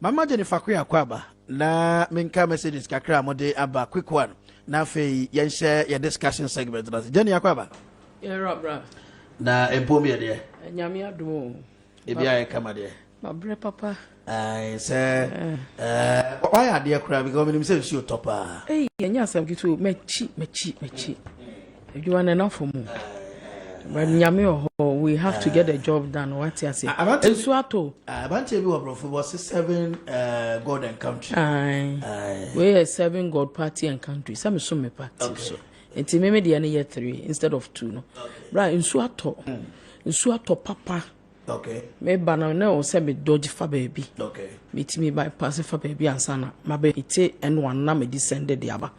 Mama Jennifer Kuya Kwaba na minka messages kakra mode aba quick one na fe yen share your discussion segment na Jenny Akwaba Bra na empomi de nyame adom e bia e kama de mabre papa ai say why are there cry because me say you top ah eh nya asam kitu mechi you want enough for me but nyame we have to get the job done what you say ensu ato abante bi wo was 7 god and country we are 7 god party and country some so me party so enti me de na year 3 instead of 2 no bra ensu ato papa okay me bana na o se me dodge fa baby okay me bypass fa baby ansana mabe ite and na me descended the aba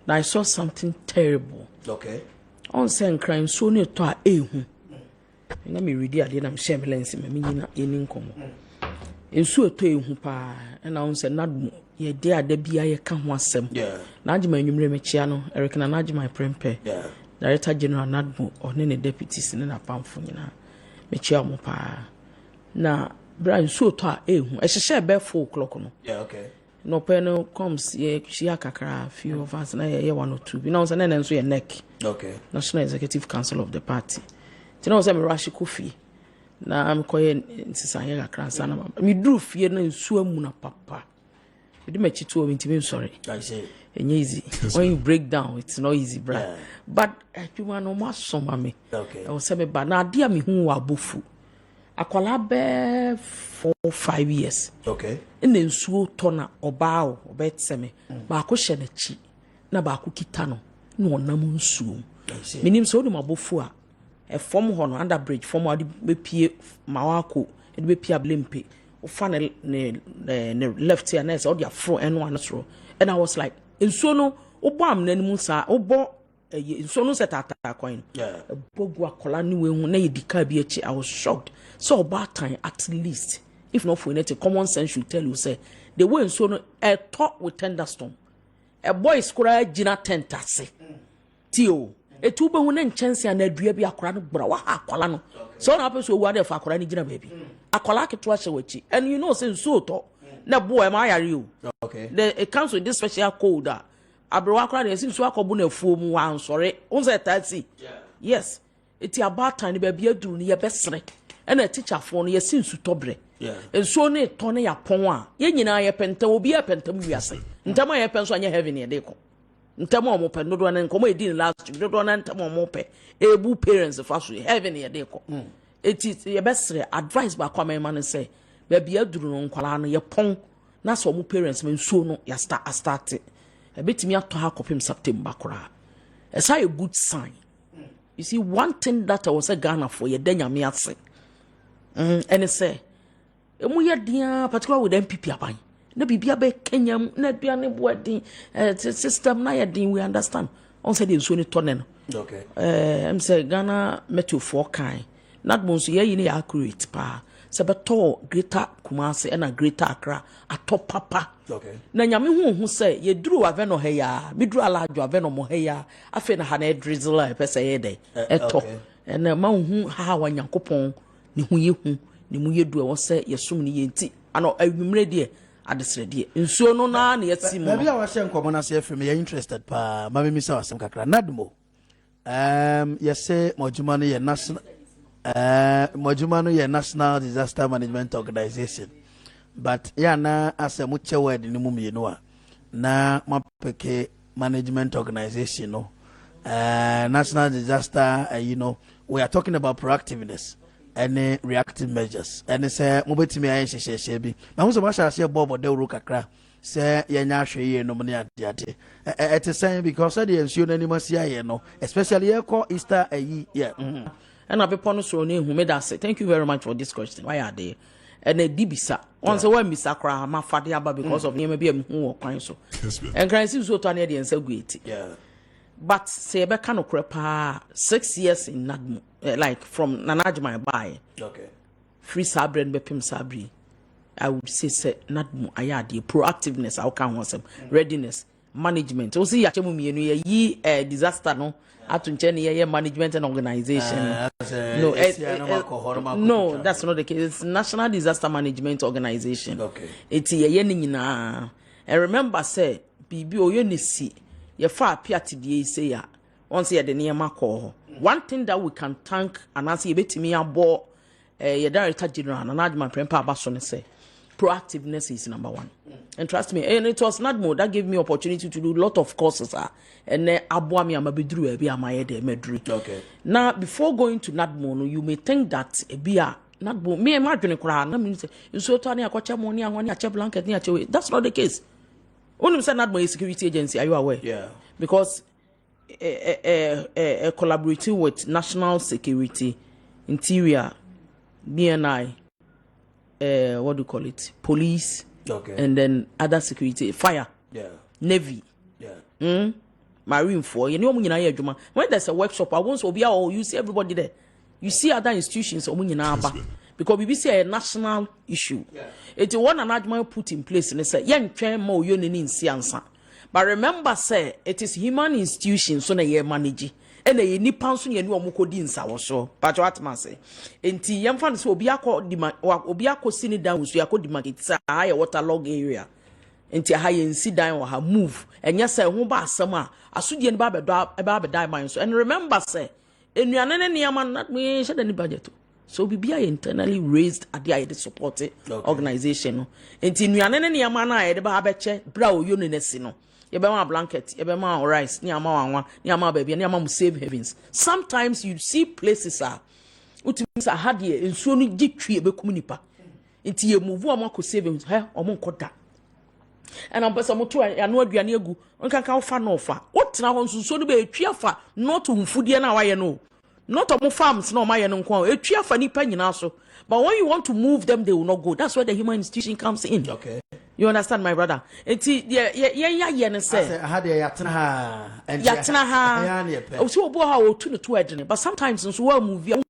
now I saw something terrible okay on sen crime so ne to a ehu na me ready ade na me share me lens me nyina yeni nkomo ensu eto ehu pa na on se nadmo ye de ade bia ye ka ho asem na agima anwumre me chia no Eric na agima prempe director general nadmo one ne deputies ne na pamfo nyina me chia mo pa na bra ensu eto a ehu e hye be 4 o'clock no okay no pen comes ye chia kakra few of us na ye 1 or 2 bi na on se na enso ye neck okay National Executive Council of the party tinaose me rush kofi na am koye nsisanye kakra sana me duru fie na nsu amu na papa edi ma chitu o ntimi sorry I say enye easy when you break down it's not easy bra but you no ma soma me okay o se me ba na ade a me hu wa bofu akwala be 4-5 years okay ina nsuo to na oba o obetseme ba ko hye na chi na ba ko kita no na onam nsuo minim so de mabofu a e form ho no under bridge form ade be pie mawako e be pie ablempe o fa ne left here na so de afro eno an so and I was like nsuo no obo am nanim sa obo nsuo no setata coin bogu akola ni we hu na yedika bi echi I was shocked so about time at least if not for anything common sense should tell you say the way nsuo no a talk with thunderstorm a boy skura gina tent ase tio etu be hu na nchense na adua bi akora no gbra wa akola no so na peso owu ade fa akora ni gina baby akola keto ahye wachi and you know say nsuo to na boy ma yare o okay it comes with this special code abrewa akora na nsuo akobu na fuo mu wa nsore unse taxi yes eti about time be bia duru ni ye besere and a teacher for no ye sinsu tobre nsuo ne to ne yapon a ye nyina ye penta obi a penta mu wiase ntama ye penso anya heaven ye de ko ntama o mo pe dodo na nkomo edi last week dodo na ntama o mo pe ebu parents fa so heaven ye de ko eti ye besere advice ba kwa man say be bia duru no nkwala no ye pon na so mo parents me nsuo no ya start e betimi ato ha kopim September kora it's a good sign you see one thing that I was a Ghana for ye denya me ase and it say emu ye dia particular with MPP aban na bibia be Kenya na aduane boadin system na ye din we understand on say the nsuo ni to ne no okay em say Ghana metro for kan not monso ye yi ni accurate pa se beto greater Kumasi and a greater Accra atop papa okay na nyame hu say ye duru aveno he ya mi duru alajo aveno mo he ya afi na ha na drizzle e pese ye dey eto na ma hu ha wa Nyankopon ni hu ye hu ni mu ye du e wo say ye sum ni ye nti ano awumre de adesre de nsuo no na na yati mu bia wa hye nkomo na se afim ye interested pa ma me sa wasem kakra nadmo ye say mojuma no ye national mojuma no ye National Disaster Management Organization but ya na ase mu che word ni mu mienu a na mapeke management organization no national disaster you know we are talking about proactiveness and reactive measures and say mo betimi ayen hyehyehye bi na ho so ma sha se bobo de uru kakra say ye nya hwe ye no ne ade it is saying because the ensure no animasi aye no especially ye call Easter yeah and I people no so ne hu me that say thank you very much for this question why are they and a dibisa once a one misa kra ma fade aba because of name be am hu okwan so and can see so to na dey ensa gueti but say be kan okrepa 6 years in Nadmo like from Nanajima buy okay free sabren be pim sabri I would say Nadmo ayade proactiveness I can want some readiness management. O si ya chemu mienu ye disaster no atunche ne ye management and organization. No, that's not the case. It's National Disaster Management Organization. Okay. It's ye nyina. And remember say bibi oyo ne si ye fa piati die say ya. Once ye de niema call. One thing that we can thank and as ye betimi abo ye director general and adman prempa abaso ne say proactiveness is number one. And trust me, and it was NADMO that gave me opportunity to do a lot of courses. And then Abuami Amabidru Ebi Amayede Medri. Okay. Now, before going to NADMO, you may think that Ebia NADMO, me imagine Kura, na mean say you so Tony Akwacha money and one ache blanket near Chewe. That's not the case. Only say NADMO is a security agency, are you aware? Yeah. Because collaborating with national security, interior, BNI, what do you call it? Police, and then other security, fire, navy, marine for you know when there's a workshop, I won't be all you see everybody there. You see other institutions because we see a national issue. It's one another put in place and they say young train more in science. But remember, say it is human institutions so na manage. And the nipa so ye no omukodi nsa wo so but what man say enti yemfa no so obi akọ sini down so yakọ di market sa high waterlog area enti ha ye nsi dan wa ha move enya say ho ba asem a asodie ni ba bedo man so and remember say enuane ne niam na me sheda ni budget so bibia internally raised ade a ye support organization no enti enuane ne niam na ye de ba beche bra oyo ne nesi no Yebema blanket, yebema rice, ni ama wanwa, ni ama baby, ni ama mu save heavens. Sometimes you see places utimisa hadie ensuo no gitwi ebekum nipa. Nti ye move am ko save heavens, he omo nkoda. And am pesa moto anu aduane egu, onkanka wo fa no fa. Wotena ho nsuo no be etwi afa, not humfudie na waye no. Not omo farms na omaye no nko, etwi afa nipa nyina so. But when you want to move them, they will not go. That's where the human institution comes in. Okay. You understand, my brother? It's yeah. But sometimes in so movie, I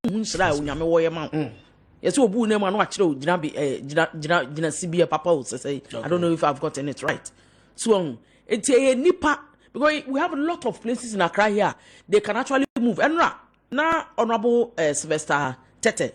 don't know if I've gotten it right. So it's a nipa because we have a lot of places in Accra here. They can actually move. And now, Honorable Sylvester Tete,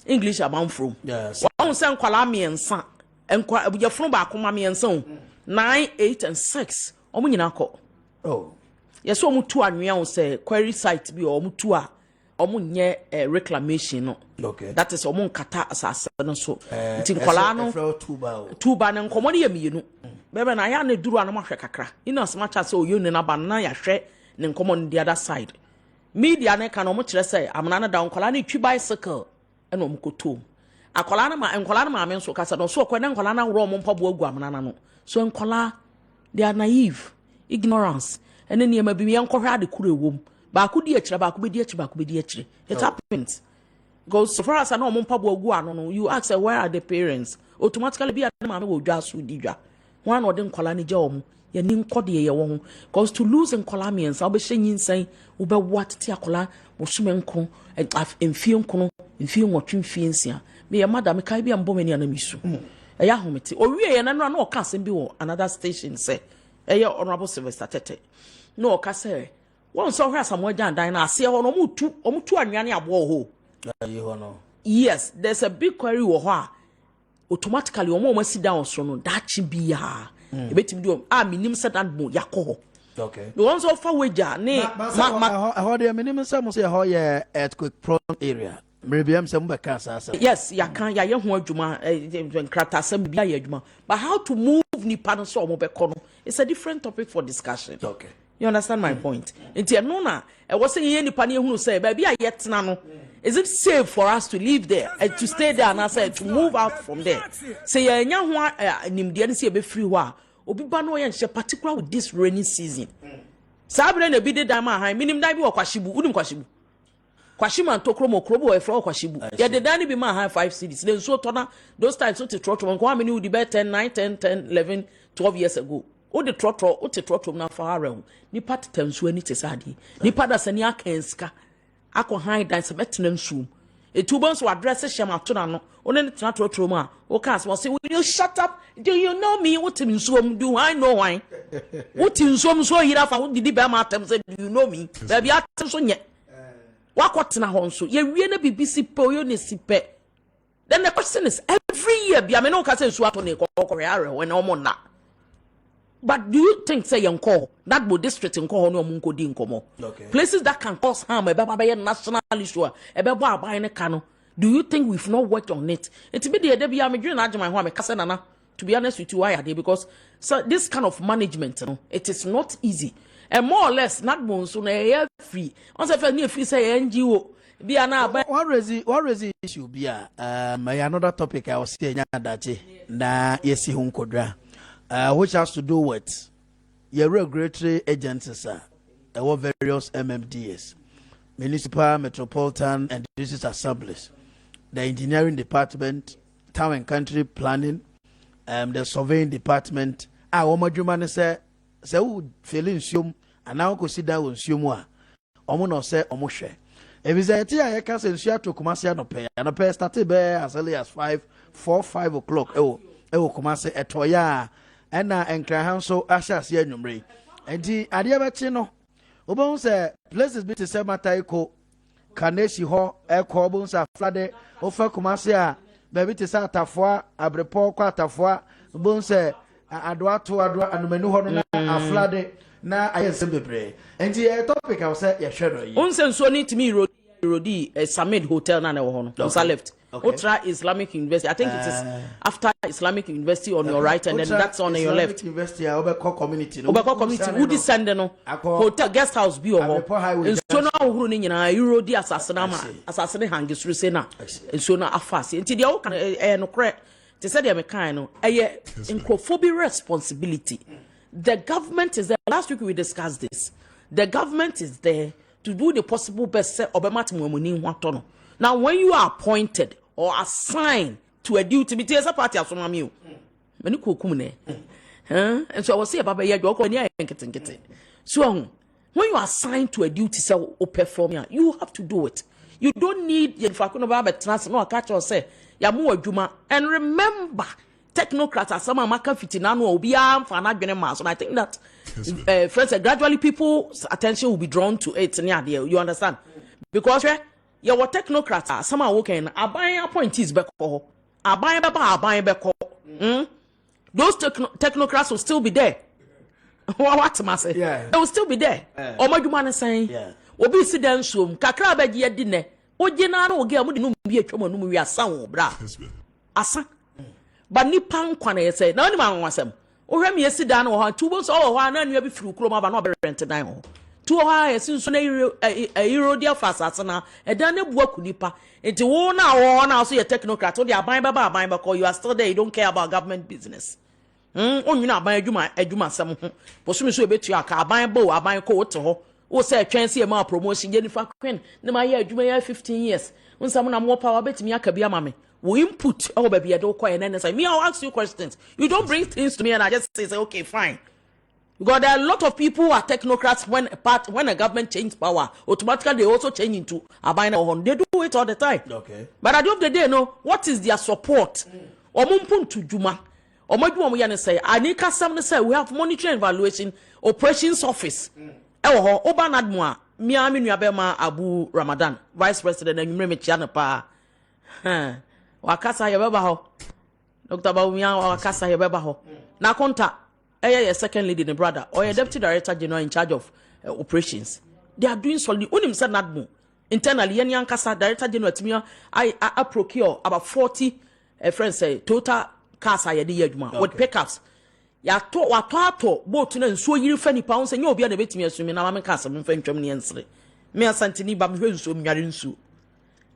English about from. Yes. One say Kwalami and San. And your from back, mammy and son 9, 8, and 6. Omunako. Oh, yes, so mutu and say query site be or mutua or munye reclamation. Okay, that is omun kata assassin. So, Tincolano, two ban and commodity, you know. Baby, I am a duru and kakra. In as much as so you never ya share and come on the other side. Media ne can almost say, I'm none down Colani 2 bicycle and omko Akolana ma men so kasa no so kwena nkola na wro mo mpabo agu amana no so nkola they are naive ignorance ene ne ma bi me nkohwe ade kuro ewom ba ku di akira ba ku be di akira it happens because so far as no mo mpabo agu ano no you ask where are the parents automatically be ma me wo dwa so di dwa one ode nkola ne gya omo ye ni nkode ye wo ho because to lose nkola means obe hyenyin san wo be what ti akola wo sume nko emfie nko emfie nwotwe emfie nsia me madam kai bi ambo mani anamisu eya homete owie ye na no ka asem bi wo another station say eya Honorable Sylvester Tete no ka say won so hwe asamo agyan dan na ase ho no omutu anwane abo ho no yes there's a big query wo ho a automatically omo sit down so no that chi bia ebetim do minim set and bo yakọ okay the ones of faweja ne how dey minim say mo say how ye earthquake prone area. Yes, ya can ya ho adwuma nkrata sam bia ya adwuma but how to move nipa no so omobekono it's a different topic for discussion. Okay, you understand my point? Enti eno na e wo say ye nipa na ehunu say ba bia yetena no is it safe for us to live there and to stay there and I said to move out from there say ya nya ho nimde ne say be free ho a obi ba no ye nche particular with this rainy season sabre na bi de dan ma han minim dan bi wo kwashibu unim kwashibu Kwashima and Tokromo Krobo a flow Kwashibu. Yeah, the Danny be my high 5 cities. Then so tona those times so to trotro how many would be 10, 9, 10, 10, 11, 12 years ago. O the trotro na for around. Ni part terms when it is adi. Ni pada senia kenska. Ako high dance a maintenance room. A 2 months will address Shamatuna. Only it's not trauma. Okay, so say, will you shut up? Do you know me? What in some do I know why? What in some so here for the Bama said, do you know me? Baby, I tell you yet. What's in a honso? You really be busy poyonisipe. Then the question is every year, be a man who can say Swatoni or when no more now. But do you think say Yanko that would district in Kohono Munko Dinkomo? Okay. Places that can cause harm, a Baba national issue, a Baba buying a cano. Do you think we've not worked on it? It's be the Debbie I'm doing my home, Casanana, to be honest with you, why are they? Because so this kind of management, it is not easy. And more or less, not monsoon, free. Once if any free say NGO, be an what is the issue? Be another topic I was saying that na yesi hunkodra. Which has to do with your regulatory agencies, our various MMDs, municipal, metropolitan, and district assemblies, the engineering department, town and country planning, the surveying department. Omajumane say who feeling sum, and now consider un sumwa. Omono say omoshe. If it's a tia, I can say to Kumasi and a pair started there as early as 5 o'clock. Kumasi etoya. And now, so Asha see number. And the Adiabati no. Obon say places be to say Mataiko, Kaneshi Ho, Air Corbons are flooded, Ofa Kumasia, baby to say Tafua, Abrepo Quatafua, Bon say Adwato Adwa and Menuhon are flooded. Now I simply pray. And the topic I will say, yes, sure. Unsen so need to me, Rodi, a Summit Hotel, Nana Hon, I left. Ultra Islamic University. I think it is after Islamic University on your right, and then that's on your left. University, Obeko community. Obeko community. Who descend no? Hotel guest house bi oho. And so now who ni nyina Euro di assassinate hangis rusena. And so now afasi. Until they all can no correct. They said they mekan no. Incrophobia responsibility. The government is there. Last week we discussed this. The government is there to do the possible best. Obama mumuni watono. Now, when you are appointed or assigned to a duty, me tell party as from you. And so I was saying, Baba, so when you are assigned to a duty, so perform, you have to do it. You don't need the Fakuno Baba trans no catch or say, Yamu Juma. And remember, technocrats are some Maka Fitinano will be armed for an mass. And I think that first, gradually people's attention will be drawn to it. You understand? Because your technocrats, some are working, are buying appointees back home. Are buying back home. Those technocrats will still be there. What must say? Yeah. They will still be there. Or my woman is saying, yeah. Obi sidensum, kakra beji edine. Ojena no oge amu dinu bi atwa manu wi asan bra. Asa. Ba nipa nkwane say, na oni ma nwasem. Ohwe me esida no ho, tubo so ho na nua bi firi kuro ma ba no be rent dan ho. Tu ho ha yesin so na Euro dia fasase na eda na bua kunipa. Enti wo na so ye technocrat, wo de aban ba call you are still there, you don't care about government business. Onwina aban adwuma sam ho. Posumi so ebetu aka aban bo aban ko wote ho. Wo say twense e ma promotion Jennifer Queen na ma ye adwuma ya 15 years. Unsam na mo power betimi aka bia ma me. We input oh baby I don't call and then say me I'll ask you questions. You don't bring things to me and I just say okay fine. Because there are a lot of people who are technocrats when a government changes power, automatically they also change into a binary. They do it all the time. Okay. But at the end of the day, no, what is their support? Omumpun to Juma. Omadu say, I need to say we have monitoring evaluation operations office. Obanadmua, Miami Nyabema Abu Ramadan, Vice President, and you remember Chianapa. Wakasa Yabaho. Dr. Baumia Wakasa Yabaho. Na contact. A second lady, the brother, or a deputy director general in charge of operations. They are doing solid. Unim said not more. Internally, Yan Kasa, director general, to me, I procure about 40 friends say total cars I did with pickups. Ya to what boat and so you funny pounds and you'll be a bit me assuming I'm a castle in French and me a Santini Bam so Yarinsu.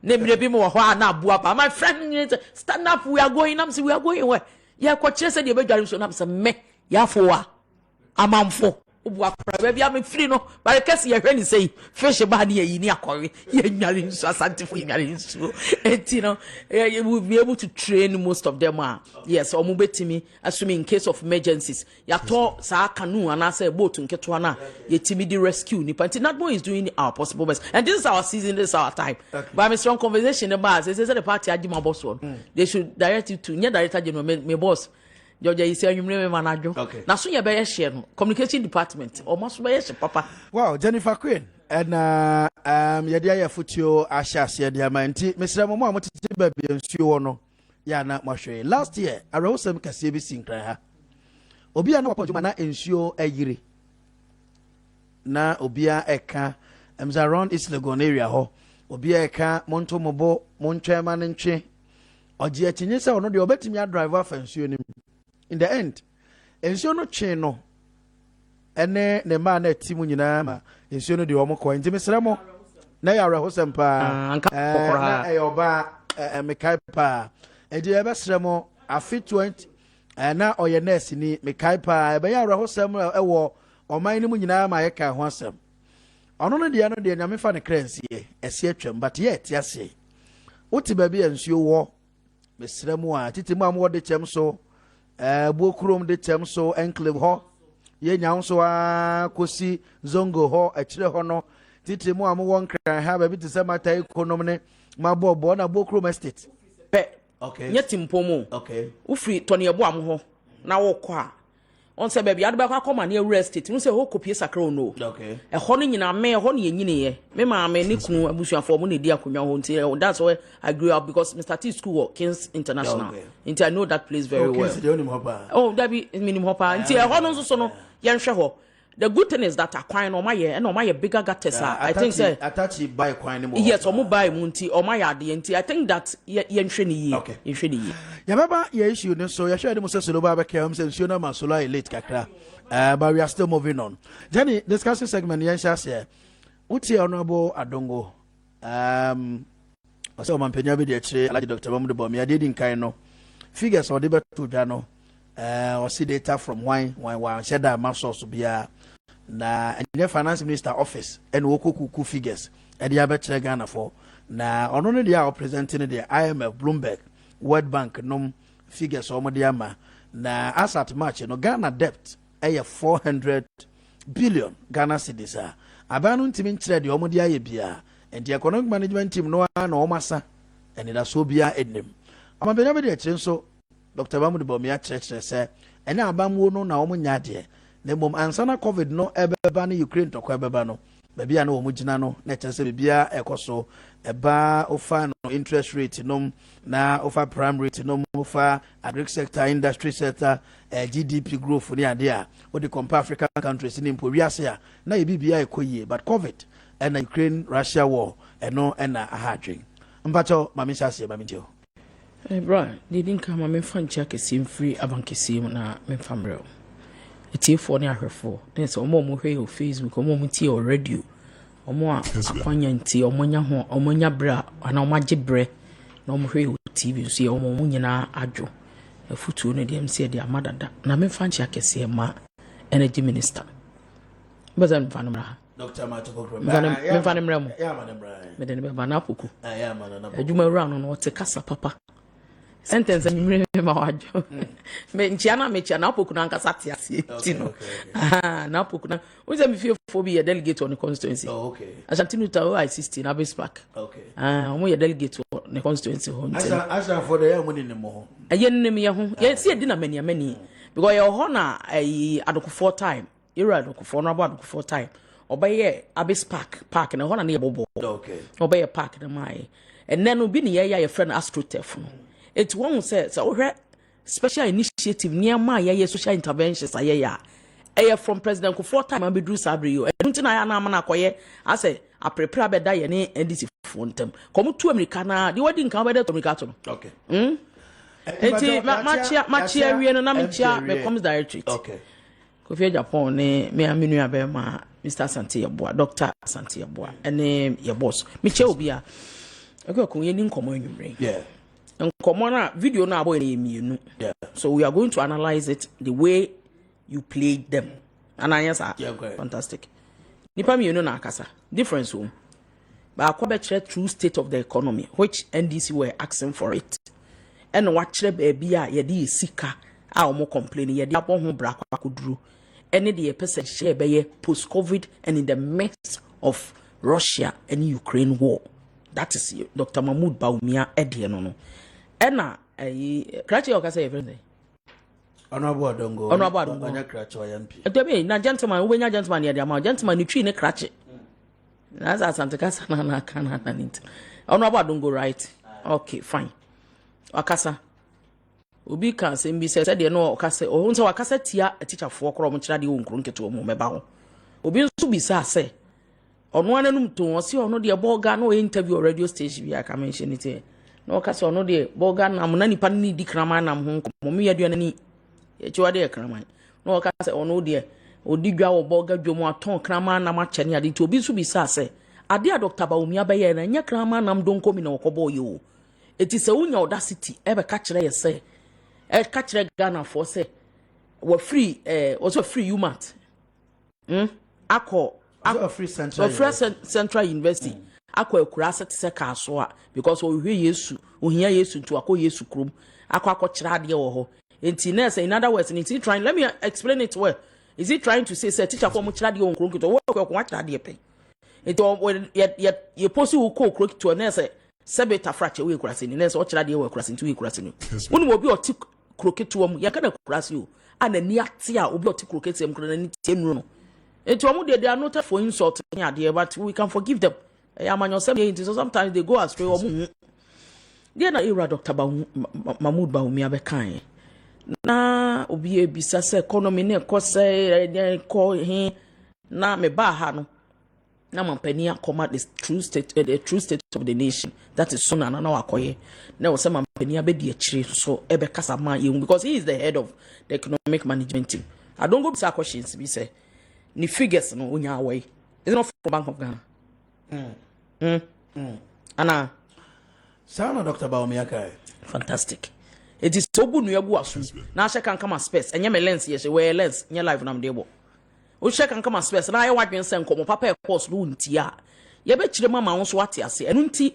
Name the Bimo Hana Buapa. My friend, stand up, we are going up, we are going away. Ya quite said the bedroom so up some me. Yafoa, amamfo. Ubuakra, baby, I'm free no, but I can see a friend say, fish a body in Yakori, you're so scientific, and you know, you will be able to train most of them. Yes, or move to me, assuming in case of emergencies. Ya taught Sa canoe and I say boat in Ketwana, ye timid rescue, Nipanti. Not more is doing our possible best. And this is our season, this is our time. But I'm a strong conversation about this is the party I did my boss one. They should direct you to near director general, my boss. Georgia is saying you remember manager. Okay. Now so you better share communication department almost better share papa. Wow, Jennifer Queen and yadia futio ashas yadia manti Mr. Momo amoti baby nsuo no ya na mahwe. Last year arosem kase bi sinkran ha. Obia na opoduma na nsuo ayire. Na obia eka around East Legon area ho. Obia eka monto mobo montwema ntwe. Oje atinye se ono de obetimi a driver fa nsuo nim. In the end, ensuo no twe no ene ne ma na timu nyina ma ensuo no de omo ko nti mesra mo na ya ra hosempa na ayoba mekai pa e de ebesra mo afi 20 na oye nurse ni mekai pa e be ya ra hosem e wo oman ni mu nyina ma ye ka ho asem ono no de no de nyame fa ne kransie ese atwam but yet yase uti ba bi ensuo wo mesra mo a titimu am de chem so Bokrom de Temso enclave ho ye nyawo so kosi zongo ho akire ho no titemu am won kran ha ba bi te samata economy ne mabobo na Bokrom estate pe okay nyetimpo mu okay ufri toni ebo am ho na wo kɔ a on se baby ade ba kwa kɔma na real estate no se ho kopie sakra no okay e ho no nyina me ho no ye nyine ye me ma me ne kunu abusuafo mo ne di akonwa ho nti that's why I grew up because Mr. T school Kings International nti I know that place very well oh that be minimum hopper nti e ho no so no ye nhwe ho. The good thing is that akwan no maye and my bigger gutters I think say attach buy kwan no yes o mo buy munti o my ade nti I think that ye nhwe ni yi nhwe ni yi ya baba ye issue no so ya share dem so solo baba ke am say issue na masolo late kakra but we are still moving on. Jenny discussing segment yen sha say uti honorable Adongo so mampenya bi de kire Alhaji Dr. Mamudu Bom ya dey din kan no figures o de beto dwa no or see data from wine share that my source bia na the finance minister office and wokokuku figures and the abetre Ghana for na ono no they are presenting the IMF Bloomberg World Bank nom figures omo de ama na as at March no Ghana debt 400 billion Ghana cedis abanu ntimi nkyere de omo de aye bia and the economic management team no na omasa and that so bia enim amabenya be de kire so Dr. Mamudu Bom ya church say ene abamwo no na omo nya de na mom ansana covid no ebeba na Ukraine to kwa ebeba no bebia na omo gina no na chese bebia ekoso eba ofa no interest rate no na ofa prime rate no ofa agri sector industry sector GDP growth ni ade a we dey compare African countries ni mpo wiase a na bibia ekoyie but covid and Ukraine Russia war eno na ahadwen mpacho mamisha se mamitio bro didn't come a me fan check a sim free abankesim na me famrel eti for ne ahwefo then so omo mo hwe o Facebook omo mo ti o radio omo akwanya nti omo nya ho omo nya bra ana omo age bre na omo hwe o TV so omo mo nyina adwo afutuo ne dem se de amadada na me fan check a ma energy minister bazan fanumra Dr. Matoko me fanumra mo ya manumra me de ne ba na poku ya manana adwuma wura no no te kasa papa sentence me ma wajo me nchiana me chiana opoku na nkasa te ase tino na opoku na unze me feel for be a delegate on the constituency Ashanti Nuta I16 na base park omo ye delegate on the constituency ho nti asa for the money ne mo aye nnem ye ho ye se edi na mani because ye ho na adokufo time era adokufo no abo adokufo time obaye abase park na ho na ye bobo obaye park na mai and then obi ne ye friend astrotef no it won't say so special initiative near my social interventions I from President Kufuor time and be Drew Sabrio. I don't know I am na koye. I say I prepare be die any NDC fontem. Come to Americana, the wedding come better to America. Okay. Eti machia we no na mechia me comes directorate. Okay. Kofi Japan ne me aminu abema Mr. Santi Yeboa, Dr. Santi Yeboa. Ene your boss. Mechia obi a. Okay, ko yeni nkomo enwumre. Yeah. And come on, video now about yeah. So we are going to analyze it the way you played them. And I yes, fantastic. Nipa mi na akasa. Difference home. But I true state of the economy, which NDC were asking for it. And watch the baby yedi sika a omo complaining yedi abon ho bra kwa kudru. Any the person share be post COVID and in the midst of Russia and Ukraine war. That is Dr. Mahmoud Bawumia Edie no. Ena Krachi okasa everything. Honorable Adongo. Honorable Adongo. Anya Krachi MP. Etobe na gentleman we nya gentleman ye dia ma gentleman ni twi ne Krachi. Na za Santa Casa na kana na nint. Honorable Adongo right. Okay, fine. Wakasa. Obi kan se mbi se de no okasa o hunse wakasa tia teacher fo kro mo kira de wo nkro nketo mo meba ho. Obi nso bi sa se ono ananum to o se ono de boga no interview radio station bi aka mention it. No okasa ono de boga na mo na nipa ni di krama na mo mo me yaduane ni e chiwa de krama. No okasa ono de odigwa wo boga dwomo aton krama na ma chene ade to obi nso bi sa se ade a Dr. Bawumia baye na nya krama na mdonko mi na okobo yo. Eti se unya audacity ebe ka kire ye se ka kire Ghana for say we free also free UMAT akọ free Central University akọ ekura set se ka so a because o hwe Yesu ohia Yesu nto akọ Yesu krom akọ kire ade wo ho enti na say in other words is he trying, let me explain it well, is he trying to say teacher for mo kire ade wo krom kito wo kwa kire ade pe enti ye posi wo ko kro kito na say sebeta fracture we kurase ni nso okira de we kurase nti we kurase ni wonu obi oti kroketo mu ya kana kurase o ana ni ate a obi oti kroketo am kro na ni tienu no enti omu de are not for insult ni ade but we can forgive them ya manyo sem ye so sometimes they go astray omu de na era Dr. Mahmoud Bawumia be kan na obi e bisa se economy na ekose ko he na me ba ha no na mampani akoma the true state of the nation, that is soon and now akoye na wo se mampani abedi akire so ebe kasa ma ye because he is the head of the economic management team. I don't go bisa questions be say ni figures no onya away is not from Bank of Ghana ana Sana Dr. Bawumia kai fantastic. It is so good no yagu asu na she kan kama space enye me lens ye she we lens nye live na mdebo o check and come space na ye wadwen se nkomo papa e course no ntia ye be kire mama won so ate ase enu nti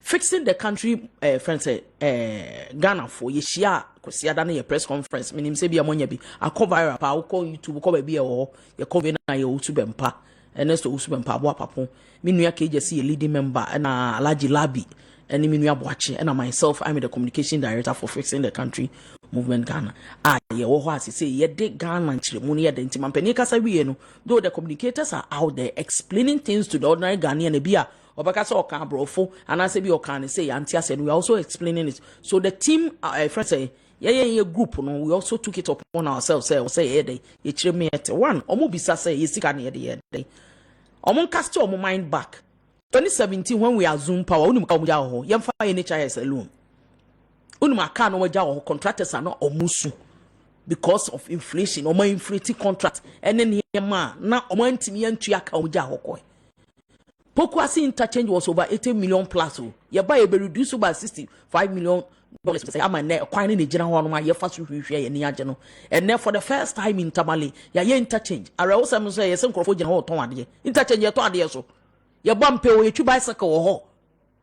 fixing the country friends Ghana for ye shia kwesi ada na ye press conference minim se bia monya bi akọ viral pa akọ YouTube ko ba bia wo ye cover na ye YouTube mpa enesto YouTube mpa abo apapo minua keje se ye leading member na Alaji Labi and minua boache and myself I'm the communication director for fixing the country movement Ghana. Ye wo ho ase say ye de Ghana nchire mu ne ye de nti mampani kasa wiye no though the communicators are out there explaining things to the ordinary Ghanaian e bia obaka say oka brofo and I say bi oka ne say anti ase we are also explaining it. So the team friends say ye group no we also took it upon ourselves say ye de ye chire me at one omo bisa say ye sika ne ye de omo cast your mind back 2017 when we assume power unum ka omo ja ho ye mfa NHIS alone unum aka no waja ho contractors are not omusu because of inflation or my inflating contract and then here na omo antimi antu aka omo ja ho ko Pokwasi interchange was over 80 million plus ye buy be reduce by 65 million dollars say am na kwan ni gina ho no ma ye fa so hwehwe ye ni age no and then for the first time in Tamale ye interchange ara wo sam so ye se nkrofo gina ho ton ade interchange ye ton ade so ye bampe wo ye twi bicycle wo ho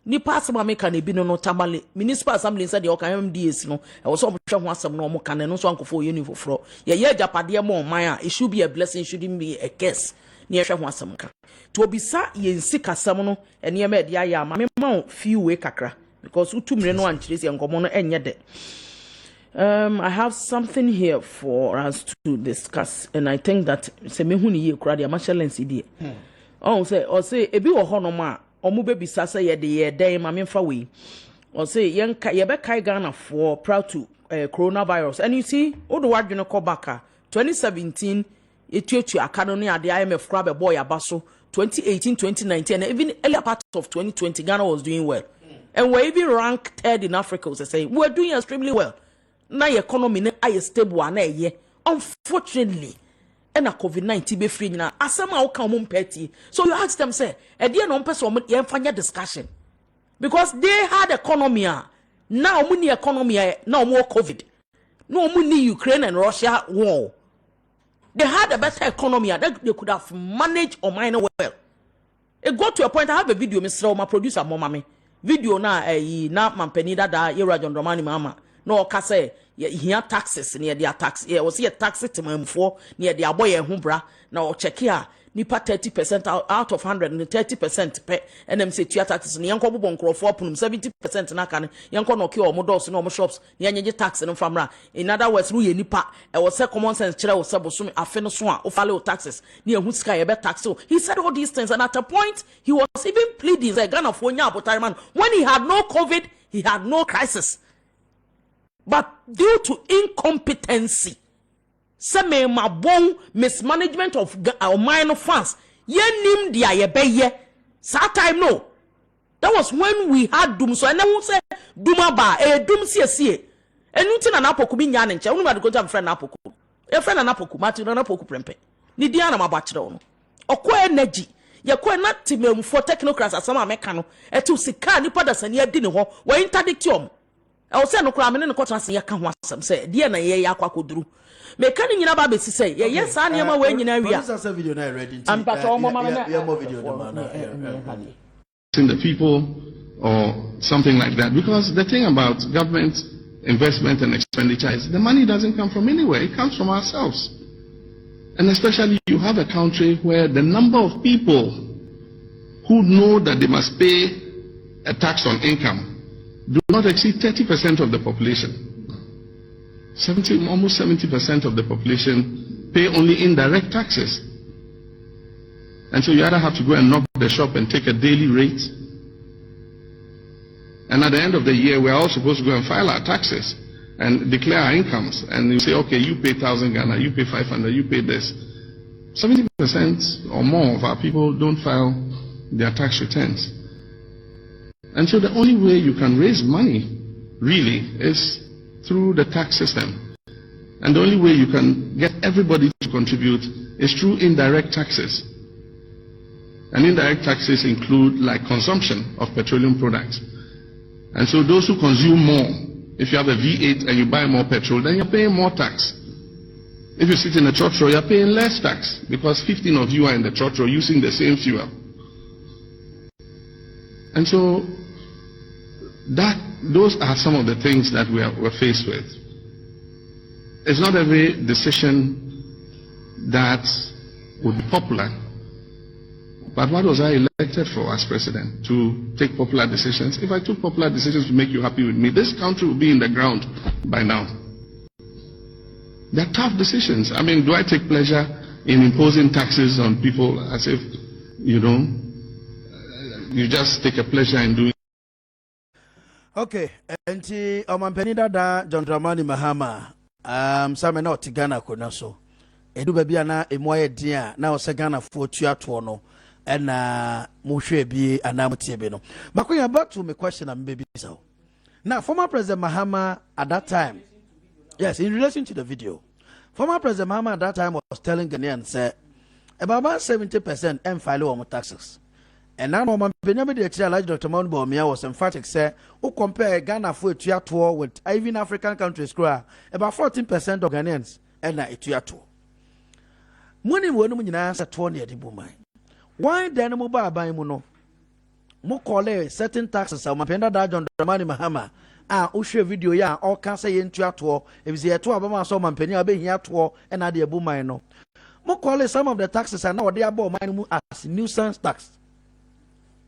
ni pass ma make na bi no Tamale municipal assembly said the MDAs no e wo so mo hwe ho asem no mo kan no so ankofo ye ni foforo ye japade mo man a it should be a blessing, shouldn't be a curse ni hwe ho asem ka to obisa ye nsi kasam no ene ma de aya ma me ma few we kakra because utumre no anchire se nkomo no enye de. I have something here for us to discuss and I think that se me hu ni ye kura de ma challenge die say ebi wo ho no ma omo bebisa say ye de ye den ma me fa we say yenka ye be kai Ghana for proud to coronavirus and you see odo wadwene ko baka 2017 etuetu akano ne ade IMF kura be boy abaso 2018 2019 and even earlier part of 2020 Ghana was doing well and we're even ranked third in Africa. So say we're doing extremely well now. Your economy na aye stable and ye unfortunately and a COVID-19 be free na asama o kan mum petty. So you ask them say e dey no person ye mfanya discussion because they had economy now money economy now more COVID no money Ukraine and Russia war They had a better economy and they could have managed or mined well. It got to a point. I have a video, Mr. My producer, Mommy. Video na mampeni da Yera John Romani mama. No kase here taxes near their tax. Yeah, was here taxes to my for near their boy humbra. Now check here. Nipa 30% out of 100 and 30% pay NMC tia taxes ni yanko bobon krofo punum 70% na kan yanko no ki o modos no mo shops ni anyege tax no famra. In other words ru ye nipa e was say common sense kire wo se bosom afe no so a o fale o taxes ni ehu sika ye be tax. So he said all these things and at a point he was even pleading say Ghana for nya abotarman when he had no COVID, he had no crisis, but due to incompetency, some mismanagement of our minor funds. Ye nim dia ye be ye. Sa time no. That was when we had doom. So I never say doom ba doom sie. Enuti na napoku bi nya ne nche. Unu ma de ko jam friend napoku. E friend na napoku mati na napoku prempe. Ni dia na mabachire ono. Okọ energy. Ye ko na timem for technocrats asama meka no. Etu sika ni padasani adi ne ho. Wa interdict yom. I was saying no kra me ne ko transe ye ka ho asem say dia na ye yakwa koduru. Me can you never be say yes I am away in area. Video now ready. I'm more video in the people or something like that, because the thing about government investment and expenditure is the money doesn't come from anywhere, it comes from ourselves. And especially you have a country where the number of people who know that they must pay a tax on income do not exceed 30% of the population. Almost 70% of the population pay only indirect taxes. And so you either have to go and knock the shop and take a daily rate. And at the end of the year, we're all supposed to go and file our taxes and declare our incomes. And you say, okay, you pay 1,000 Ghana, you pay 500, you pay this. 70% or more of our people don't file their tax returns. And so the only way you can raise money, really, is through the tax system. And the only way you can get everybody to contribute is through indirect taxes. And indirect taxes include like consumption of petroleum products. And so those who consume more, if you have a V8 and you buy more petrol, then you're paying more tax. If you sit in a trotro, you're paying less tax because 15 of you are in the trotro using the same fuel. And so those are some of the things that we're faced with. It's not every decision that would be popular. But what was I elected for as president? To take popular decisions? If I took popular decisions to make you happy with me, this country would be in the ground by now. They're tough decisions. I mean, do I take pleasure in imposing taxes on people as if, you you just take a pleasure in doing? Okay, enti omanpenida da John Dramani Mahama some not Ghana kona so edu baabi ana emoye dia na o se Ghana fo tuato no na mo hwe bi ana motie bi no makoya back to me question am baby so now former President Mahama at that time, yes, in relation to the video, former President Mahama at that time was telling Ghanaians say about 70% and file on taxes. And now, Dr. Mount Bomia was emphatic, say, who compare Ghana for a tour with even African countries, about 14% of Ghanaians and a tour. Money won't answer 20 at the boom. Why then mobile by Muno? Mo call certain taxes, or Mapenda John Dramani Mahama, Ushe video, ya, or can't say in tour, if the two of them are so Mampenia being here tour and at the boom. Mo call some of the taxes are now they are bought as nuisance tax.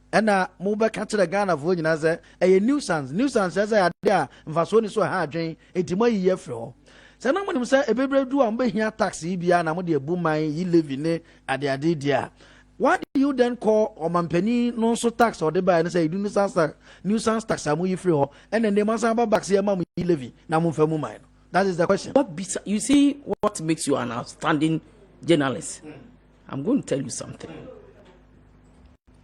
And move back to the Ghana for a nuisance as I there, and Vasoni so hard drain, 80 more year for. So, no one say a baby do and be here taxi, be an amody boom mine, you live in it at the idea. What do you then call or Mampeni non so tax or the buy and say, do nuisance tax, I'm with you, and then they must have a back here, mammy, levy, now for mine. That is the question. You see what makes you an outstanding journalist? I'm going to tell you something.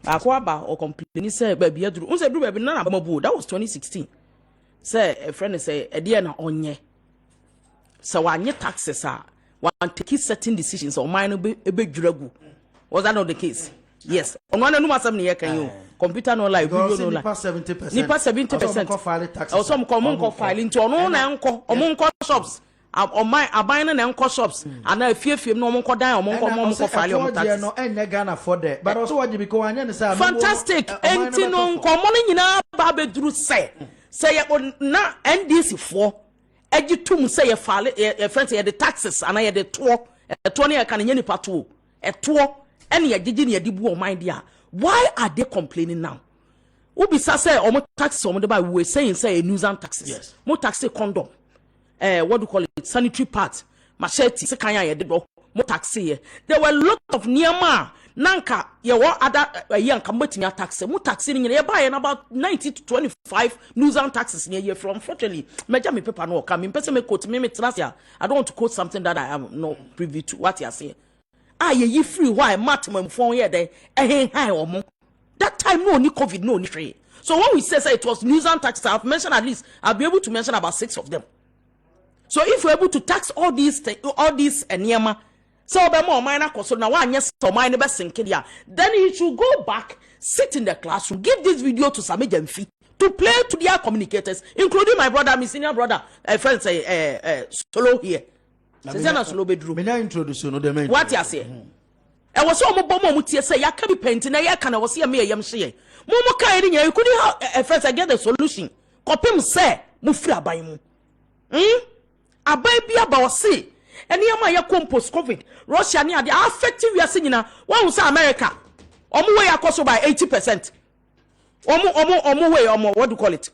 Akwaba or complaining say baby adru unse adru baby na mabu that was 2016 say a friend say e dey na onye so wanye taxes are one take certain decisions or mine be dwuragu. Was that not the case? Yes, on one no masam ne yekan you computer no live video no live 70% nipa 70% also some common filing to no na nko shops on my abine and enko shops and I fear no more down or file no and Ghana for that. But also what you become fantastic. And no common in our baby drew say na NDC for Ejitum say a file a friend say the taxes and I had the tour a 20 can any patu a tour any a diginia dibu my dear. Why are they complaining now? Ubi say or more taxes on the by we saying say nuisance taxes. Yes. More taxes condom. What do you call it? Sanitary parts, machete, sekanya yedebo, more taxi. There were a lot of Niama, Nanka, ye were other young combating taxi, more taxi in your buy and about 90 to 25 nuisance taxes near you from. Fortunately, Majami paper no come in person me quote me trasia. I don't want to quote something that I am not privy to what you are saying. Ah, ye free why maximum 4 year day, high or more. That time no need COVID, no need. So when we say it was nuisance taxes, I've mentioned at least I'll be able to mention about 6 of them. So if we're able to tax all these Niama, so be more minor cost, so now one yes, so minor best in Kenya, then he should go back, sit in the classroom, give this video to some agency to play to their communicators, including my brother, my senior brother, a friend say, Solo here. Solo bedroom. May I introduce you? No, the main. What you say? I was so bomb mutia say, ya can be painting, I can was here, me, I am saying. Momo carrying you couldn't have a friend, I get the solution. Copim say, Mufra by mu. A baby about say, and near my compost COVID, Russia near the affected we are singing now. One was America. Way across by 80%. Way, what do you call it?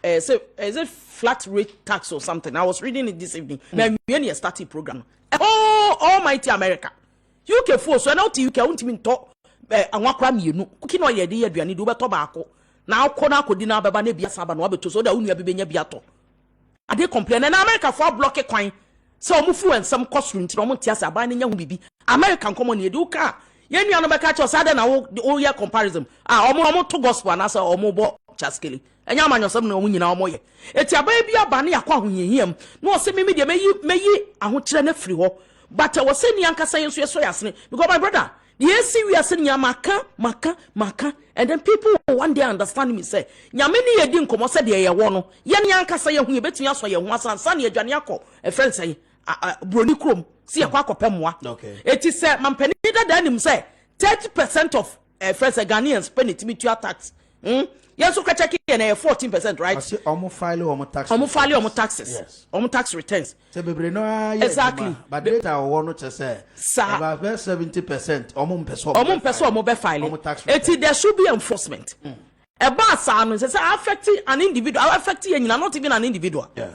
Is it flat rate tax or something? I was reading it this evening. Now, a starting program. Oh, almighty America. You can force, so I know you can't even talk. And what crime you know? Cooking all your dear, you need to tobacco. Now, Kona could dinner by Banabia Saban, to so that only be Biato. I did complain and America for block a coin. So mufu and some costume to Montiasa binding young baby. American common you do car. Yen you know catch your sudden all year comparison. Almost to gospel and answer or mobile chaskily. And yaman yourself no win our moye. It's your baby a banny a quack him. No say me may ye I won't train free ho. But I was saying Yanka saying so yasne because my brother. Yes, we are saying maka, and then people one day understand me say, Yamini ye didn't come said ye wono. Yanka say you bet me as for your once and son ye Janiako, a friend say, Bronicrum, see a quack of Pemwa. Okay. It is said, Mampenida than him say, 30% of friends a Ghanaian spend it to meet your tax. Yes, so check it and 14%, right? I see almost file taxes. Almost file taxes. Yes. Almost tax returns. Exactly. But data I want to say about 70%. Almost person mobile filing. There should be enforcement. A bar sound says affecting an individual, affecting not even an individual. Yeah.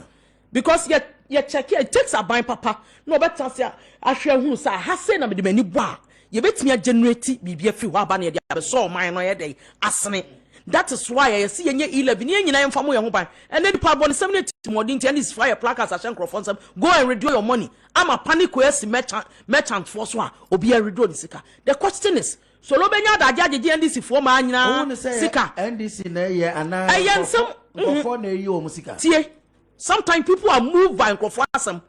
Because yet check it takes a buy papa. No better say I share who say has said I'm the many bar. You bet me a generate be a few wabani the so mine or day asne. That is why I see any 11 years in family mobile. And then the part 70 more than 10 is fire placards at Shankrofons. Go and withdraw your money. I'm a panic merchant force one or be a withdraw the sicker. The question is, so Lobenya da judge NDC for man sicker. NDC na ye and I am some before you musika. Sometimes people are moved by Nkrofasam.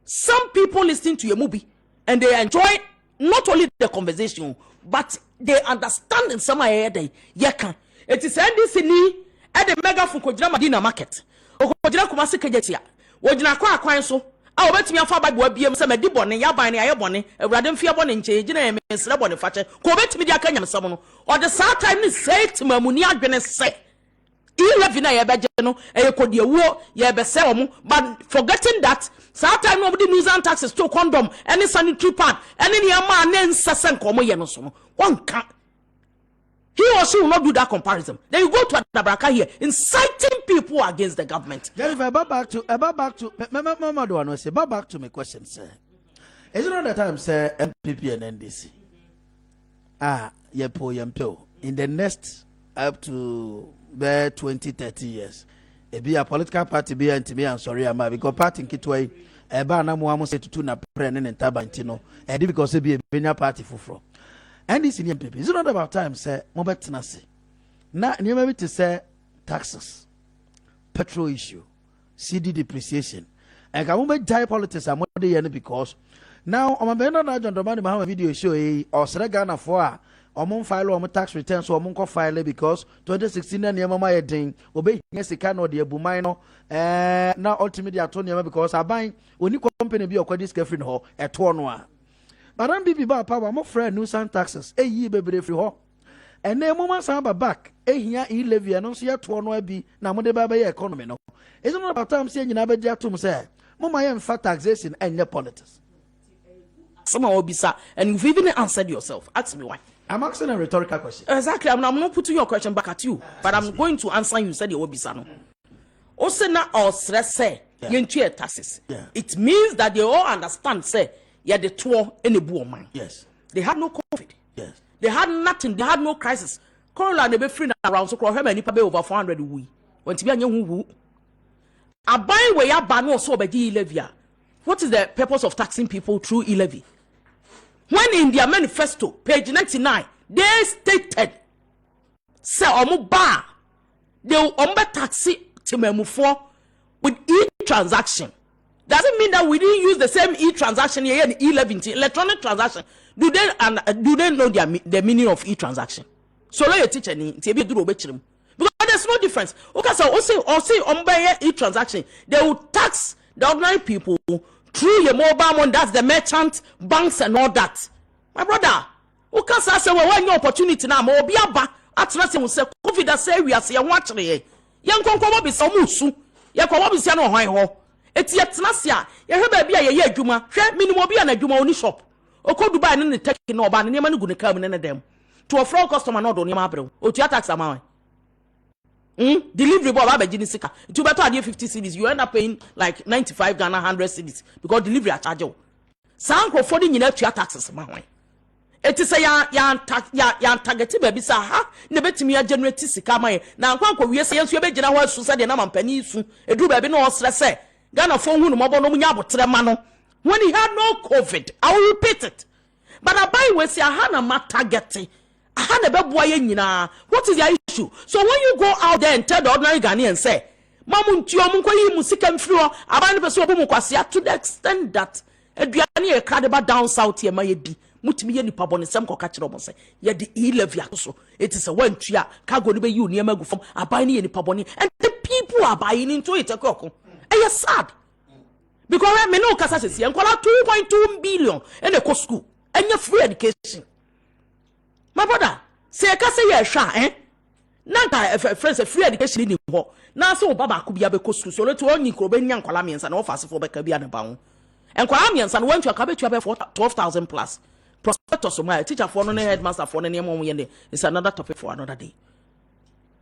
Some people listen to your movie and they enjoy not only the conversation, but they understand in some area they can. It is NDC ni at the mega Fukojina Madina market. Okojina Kumasi Kejetia. Wojina kwa so. I will bet me a far by BM some dibon and yabani ayaboni, a radin fiabon in change and slabon fatcher. Covet media Kanyam Samono. Or the sad time is say to Mamunia Benes say. 11 a bejeno e could ye war ye besel, but forgetting that sometimes nobody news and taxes to condom any sanitary pad and any man then sasan como yenoso one can't he or she will not do that comparison. Then you go to Adabraka here inciting people against the government. Then if I back to my question, sir. Is it not the time, sir, MPP and NDC? Yempo in the next up to 20-30 years. It be a political party be and to me, I'm sorry, I'm because party in Kitway, a banner more say to tuna prenen and tabantino, and because it be a party for. And this Indian people, it's not about time, sir, Mobet Tenassi. Now, you maybe to say taxes, petrol issue, CD depreciation. And I won't make die politics, I'm more because now, I'm a better John Domani Mahama video show, or Seragana for Omon file or tax returns or monko file because 2016 and Yamama Yeding obey Yesican or the Abumino now ultimately I told you because I buy when you company be a credit scaffolding hall at 2 but I'm be power more friend new sound taxes a ye baby free hall. And then moment samba back, here levy and see a 2 be now more the economy. No, it's not about time saying you never dare to say, Mama, I am fat taxation and your politics. Someone will be sir, and you've even answered yourself. Ask me why. I'm asking a rhetorical question. Exactly. I'm not putting your question back at you, but I'm going to answer you. Said you will be sir. Also, now or stress say taxes. It means that they all understand. Say the tour in the boom man. Yes. They had no COVID. Yes. They had nothing. They had no crisis. Corona they be free around so crowd many people over 400 we. When to be a young who. A buy where ya ban also by the levy. What is the purpose of taxing people through e-levy? When in their manifesto, page 99, they stated, say omu bar, they will taxi to memu for with e-transaction. Doesn't mean that we didn't use the same e-transaction here in e-levy, electronic transaction. Do they know the meaning of e-transaction? So let your teacher because there's no difference. Okay, so also e-transaction, they will tax the ordinary people through your mobile money, that's the merchant, banks and all that. My brother, who can say when your opportunity now, more be a at nothing will say, COVID that say we are saying watching ye. Young Conco be so musu, Yakobi Siano High. It's yet Nasia, you have be a year Juma, minimum be a Juma only shop. Or could buy any taking no ban, and you're going to come in them. To a fraud customer not on your mapro, or to your tax amount. Delivery boy Jinisika. To better idea 50 cities, you end up paying like 95 Ghana 100 cities because delivery are charge you. Some affording in your taxes, my way. It is a yan target baby ha never to me a generate sika now we say you be general suicide and am penny soon a do baby no stress Ghana phone who mobile no munyabo tremano when he had no COVID. I will repeat it. But I buy we say I had a targeting. What is the issue? So when you go out there and tell the ordinary Ghanaian say, to the extent that a credible down south here may be mutimi nipa bone sem ko ka kire mo say ye de e-levy aso it is a one tua cargo be you near magu from abai ni nipa bone and the people are buying into it ekoko e sad because me no kasa sesi enkola 2.2 billion and a school and your free education. My brother, say I can say yes, Nanta friends a free education in the now so Baba could be a school, so let only Crobanian Colamians and offers for Becabian bound. And Colamians and went to a cabbage for 12,000 plus. Prospectus of my teacher for no headmaster for any moment is another topic for another day.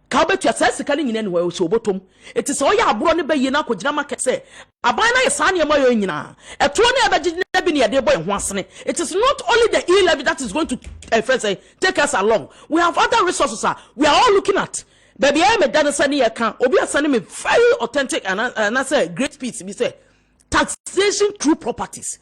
Calbert says calling in anywhere so bottom. It is all your brony by Yena Kojama say. A bina is Sanya Moyina. A 20 near their boy once. It is not only the e-levy that is going to take us along. We have other resources. We are all looking at. Baby, I am a Danisani account. Obi sending me very authentic and I say great speech. We say taxation through properties.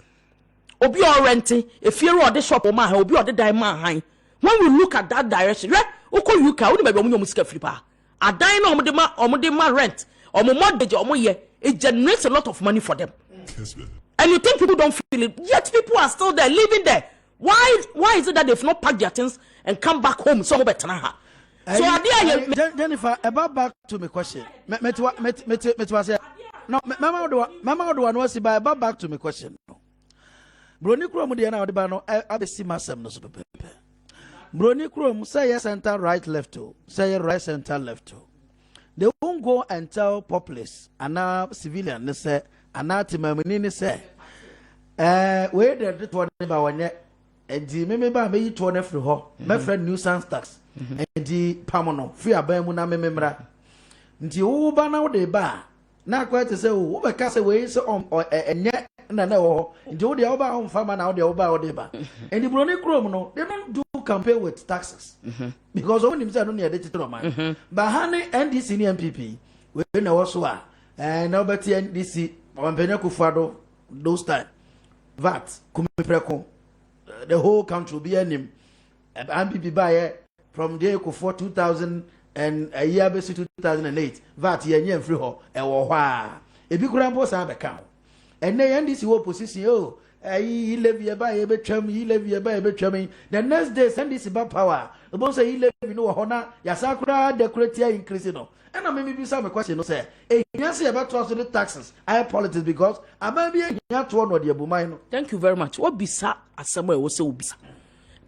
Obi or renting, if you're on the shop or my Obi or the diamond. When we look at that direction, right? Oko you can only be your music flipper. A dine on the rent or mortgage or more it generates a lot of money for them. Kessben. And you think people don't feel it, yet people are still there, living there. Why is it that they've not packed their things and come back home so better? So Jennifer, about back to my question. No, Mama do one was about back to my question. Brony Chrome Diana Odibano, I see myself no super. Brony Chrome say yes center right left to say right center left to. They won't go and tell populace and now civilian they say and now Timamini say where the one about one yet and the member may to one through her my friend new sans tax and the pamono free a bamuna memra until Uba now they bar now quite to say Uba cast away so on or and yet. No, do the over home farmer now the over or deba. And the Brony Chrome, no, they don't do campaign with taxes because only himself only a digital man. But honey, NDC MPP, we know also are, and nobody NDC on Akuoko Kwarteng those time. VAT, Kumipreko, the whole country will be in him. MPP buy from there for 2000 and a year base 2008. VAT, free ho, and wah. A big rambo have account. And they end this whole position, oh, he levy by a betram, he levy by a betram. The next day, send this about power. The boss say he levy no honor, Yasakura, the criteria increasing. And I may be some question, say, a yes about the taxes, higher politics because I may be a one or the Abumino. Thank you very much. What bisa as somewhere was so bisa.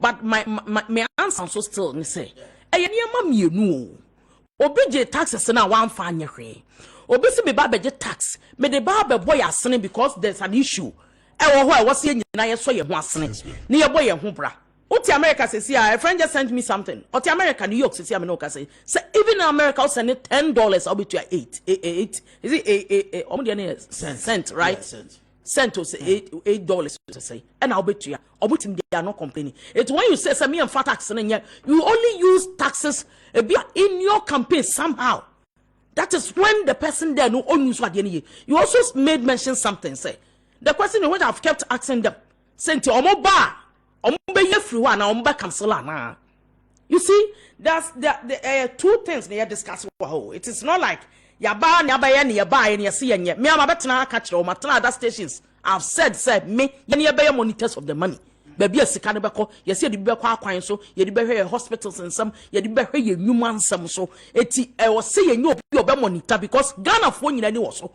But my answer so still me say, I am you know. Obije taxes na one fine way. Obisi me babeje tax. Me the barber boy asene because there's an issue. I was saying na so ye ho asene. Ni ye boy ye ho bra. Oti America says a friend just sent me something. Oti America New York says me no say. Say even in America I'll send it $10. I'll be to $8. Is it cent, right? Yeah, cent. Cent to say $8 to say. And I'll bet you. Obutim they are not complaining. It's when you say me and fat tax and you only use taxes in your campaign somehow. That is when the person there no own use what you also made mention something. Say the question is what I've kept asking them. Sent to Omoba. You see, that's the two things they are discussing. It is not like yaba and you see and me am betna catch or other stations. I've said me any monitors of the money. Baby a sikanebeko, you see the beko so you the hospitals and some you the human some so I was saying you monitor because Ghana phone you also.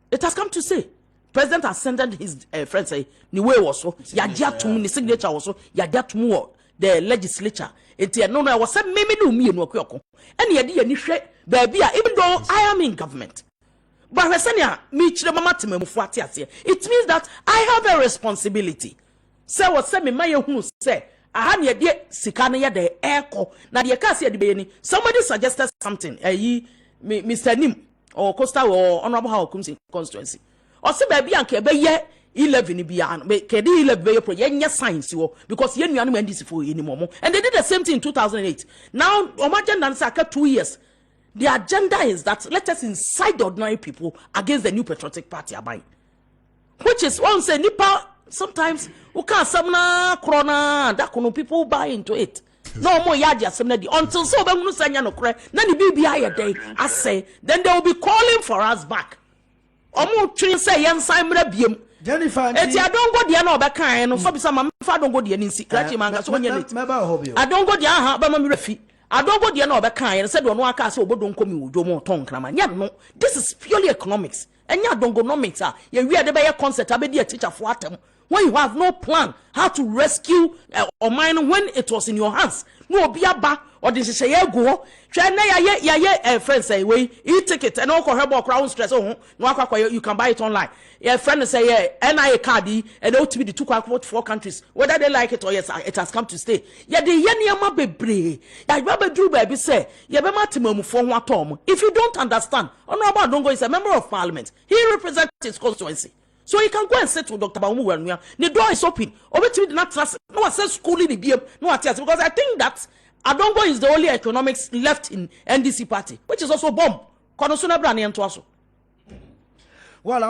It has come to say. President has sent his friend say ni way also ya dia to ni signature also ya dia to the legislature enti no I was say me no me no akoko and ye de ni hwe ba bia even though I am in government but resenia me chire mama temamufu ate ase it means that I have a responsibility say what say me maye hu say aha ne de sika no ye de eko na de ka say de be ni somebody suggested something Mr. Nim or Costa or Honorable How Kumsi constituency or say baby and kebe ye 11 bian be kedi 11 be pro ye science wo because ye nuanu ndisi for anymore and they did the same thing in 2008 now imagine that saka 2 years the agenda is that let us incite ordinary people against the new patriotic party abai which is one say nipa sometimes who can samna corona that kono people buy into it no more yadi asemna di until so be hunu sanya no kre na ni bibia ye dey I say then they will be calling for us back omo twin say yen samra biem Jennifer eti adongo dia na obekan no so bisa ma fa adongo dia ni nsi krachi manga so onye late adongo dia ha ba ma mi refi adongo dia na obekan say do no aka say obodonko mi wojo mo ton krama nya no this is purely economics enya adongonomics ye wi ade be ye concept abedi a teacher for atem when you have no plan how to rescue or mine when it was in your hands no obi aba or this is a go try na ya friend say we e-ticket and all hebo crowd stress no akwa you can buy it online your friend say NIA card and ought to be the two 4 countries whether they like it or yes it has come to stay ya the yeniama bebre ya baba drew baby say ya be matimum for ho atom if you don't understand Honorable Dongo is a member of parliament he represents his constituency. So you can go and sit with Dr. Baumuwa. The door is open. Obetimi not trust. No one says school in the BM. No one tells because I think that Adongo is the only economics left in NDC party, which is also bomb. Konosuna brand and also. Well,